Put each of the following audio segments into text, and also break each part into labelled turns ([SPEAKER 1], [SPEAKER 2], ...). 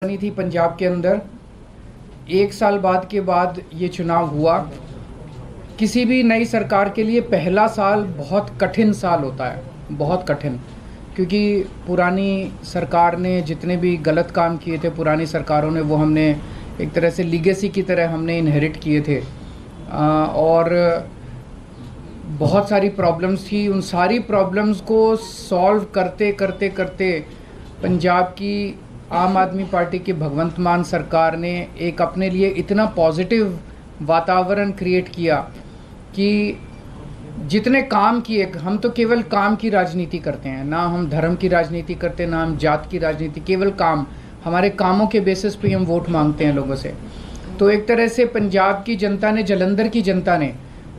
[SPEAKER 1] बनी थी पंजाब के अंदर। एक साल बाद के बाद ये चुनाव हुआ। किसी भी नई सरकार के लिए पहला साल बहुत कठिन साल होता है, बहुत कठिन, क्योंकि पुरानी सरकार ने जितने भी गलत काम किए थे, पुरानी सरकारों ने, वो हमने एक तरह से लीगेसी की तरह हमने इनहेरिट किए थे। और बहुत सारी प्रॉब्लम्स थी। उन सारी प्रॉब्लम्स को सॉल्व करते करते करते पंजाब की आम आदमी पार्टी की भगवंत मान सरकार ने एक अपने लिए इतना पॉजिटिव वातावरण क्रिएट किया कि जितने काम किए, हम तो केवल काम की राजनीति करते हैं, ना हम धर्म की राजनीति करते, ना हम जात की राजनीति, केवल काम, हमारे कामों के बेसिस पे हम वोट मांगते हैं लोगों से। तो एक तरह से पंजाब की जनता ने, जलंधर की जनता ने,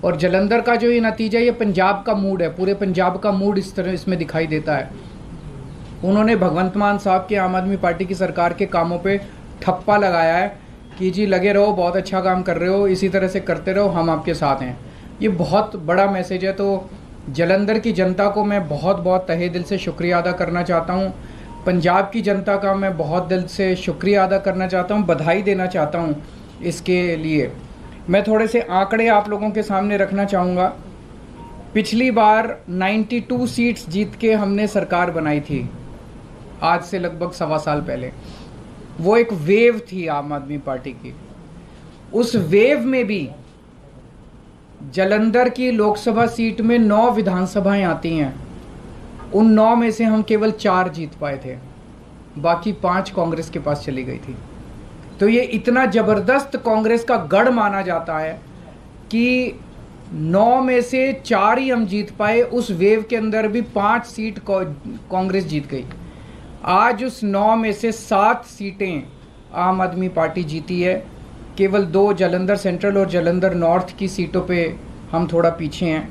[SPEAKER 1] और जलंधर का जो ये नतीजा, ये पंजाब का मूड है, पूरे पंजाब का मूड इस तरह इसमें दिखाई देता है। उन्होंने भगवंत मान साहब के आम आदमी पार्टी की सरकार के कामों पे ठप्पा लगाया है कि जी लगे रहो, बहुत अच्छा काम कर रहे हो, इसी तरह से करते रहो, हम आपके साथ हैं। ये बहुत बड़ा मैसेज है। तो जलंधर की जनता को मैं बहुत बहुत तहे दिल से शुक्रिया अदा करना चाहता हूँ। पंजाब की जनता का मैं बहुत दिल से शुक्रिया अदा करना चाहता हूँ, बधाई देना चाहता हूँ इसके लिए। मैं थोड़े से आंकड़े आप लोगों के सामने रखना चाहूँगा। पिछली बार 92 सीट्स जीत के हमने सरकार बनाई थी, आज से लगभग 1.25 साल पहले। वो एक वेव थी आम आदमी पार्टी की। उस वेव में भी जलंधर की लोकसभा सीट में 9 विधानसभाएं आती हैं। उन 9 में से हम केवल 4 जीत पाए थे, बाकी 5 कांग्रेस के पास चली गई थी। तो ये इतना जबरदस्त कांग्रेस का गढ़ माना जाता है कि 9 में से 4 ही हम जीत पाए। उस वेव के अंदर भी 5 सीट कांग्रेस जीत गई। आज उस 9 में से 7 सीटें आम आदमी पार्टी जीती है। केवल 2 जलंधर सेंट्रल और जलंधर नॉर्थ की सीटों पे हम थोड़ा पीछे हैं।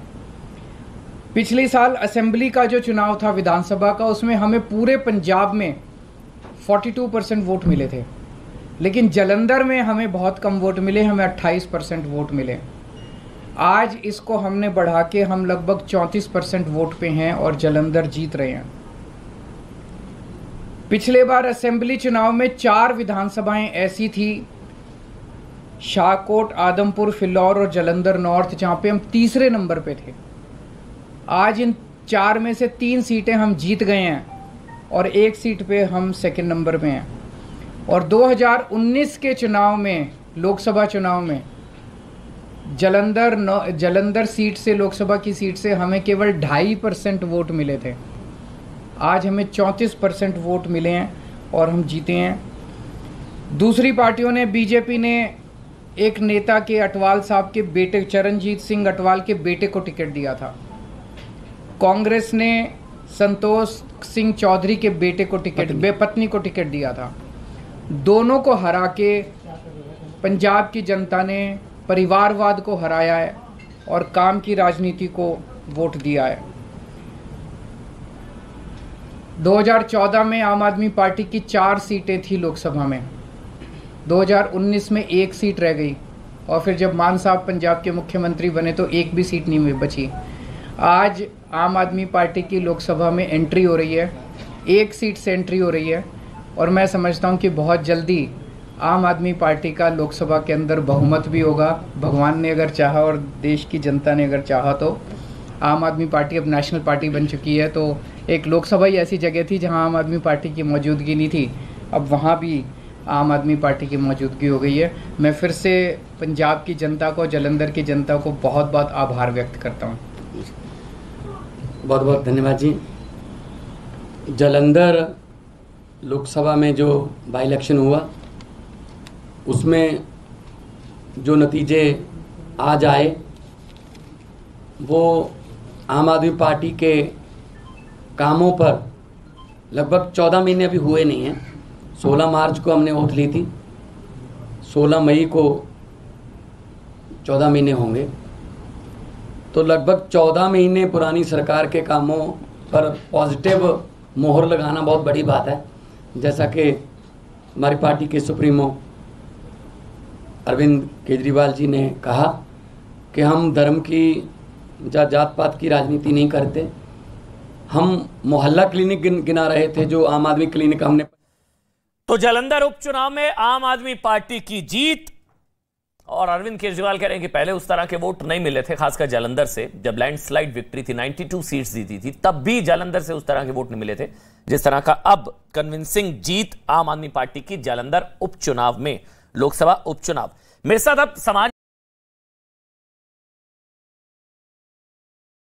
[SPEAKER 1] पिछले साल असेंबली का जो चुनाव था विधानसभा का, उसमें हमें पूरे पंजाब में 42% वोट मिले थे, लेकिन जलंधर में हमें बहुत कम वोट मिले, हमें 28% वोट मिले। आज इसको हमने बढ़ा के हम लगभग 34% वोट पे हैं और जलंधर जीत रहे हैं। पिछले बार असेंबली चुनाव में 4 विधानसभाएं ऐसी थी, शाहकोट, आदमपुर, फिलौर और जलंधर नॉर्थ, जहां पे हम तीसरे नंबर पे थे। आज इन 4 में से 3 सीटें हम जीत गए हैं और 1 सीट पे हम सेकंड नंबर पे हैं। और 2019 के चुनाव में, लोकसभा चुनाव में, जलंधर सीट से, लोकसभा की सीट से हमें केवल 2.5% वोट मिले थे। आज हमें 34% वोट मिले हैं और हम जीते हैं। दूसरी पार्टियों ने, बीजेपी ने एक नेता के, अटवाल साहब के बेटे, चरणजीत सिंह अटवाल के बेटे को टिकट दिया था। कांग्रेस ने संतोष सिंह चौधरी के बेटे को टिकट, पत्नी को टिकट दिया था। दोनों को हरा के पंजाब की जनता ने परिवारवाद को हराया है और काम की राजनीति को वोट दिया है। 2014 में आम आदमी पार्टी की 4 सीटें थी लोकसभा में। 2019 में 1 सीट रह गई और फिर जब मान साहब पंजाब के मुख्यमंत्री बने तो 1 भी सीट नहीं बची। आज आम आदमी पार्टी की लोकसभा में एंट्री हो रही है, 1 सीट से एंट्री हो रही है, और मैं समझता हूं कि बहुत जल्दी आम आदमी पार्टी का लोकसभा के अंदर बहुमत भी होगा। भगवान ने अगर चाहा और देश की जनता ने अगर चाहा तो आम आदमी पार्टी अब नेशनल पार्टी बन चुकी है। तो एक लोकसभा ही ऐसी जगह थी जहां आम आदमी पार्टी की मौजूदगी नहीं थी, अब वहां भी आम आदमी पार्टी की मौजूदगी हो गई है। मैं फिर से पंजाब की जनता को, जलंधर की जनता को बहुत बहुत आभार व्यक्त करता हूं।
[SPEAKER 2] बहुत बहुत धन्यवाद जी। जलंधर लोकसभा में जो बाई इलेक्शन हुआ, उसमें जो नतीजे आज आए वो आम आदमी पार्टी के कामों पर लगभग 14 महीने अभी हुए नहीं हैं। 16 मार्च को हमने वोट ली थी, 16 मई को 14 महीने होंगे, तो लगभग 14 महीने पुरानी सरकार के कामों पर पॉजिटिव मोहर लगाना बहुत बड़ी बात है। जैसा कि हमारी पार्टी के सुप्रीमो अरविंद केजरीवाल जी ने कहा कि हम धर्म की या जात पात की राजनीति नहीं करते। हम मोहल्ला क्लिनिक गिना रहे थे, जो आम आदमी क्लिनिक हमने
[SPEAKER 3] तो जालंधर उपचुनाव में आम आदमी पार्टी की जीत, और अरविंद केजरीवाल कह रहे हैं कि पहले उस तरह के वोट नहीं मिले थे, खासकर जालंधर से जब लैंडस्लाइड विक्ट्री थी, 92 सीट्स जीती थी, तब भी जालंधर से उस तरह के वोट नहीं मिले थे जिस तरह का अब कन्विंसिंग जीत आम आदमी पार्टी की जालंधर उपचुनाव में, लोकसभा उपचुनाव। मेरे साथ अब समाज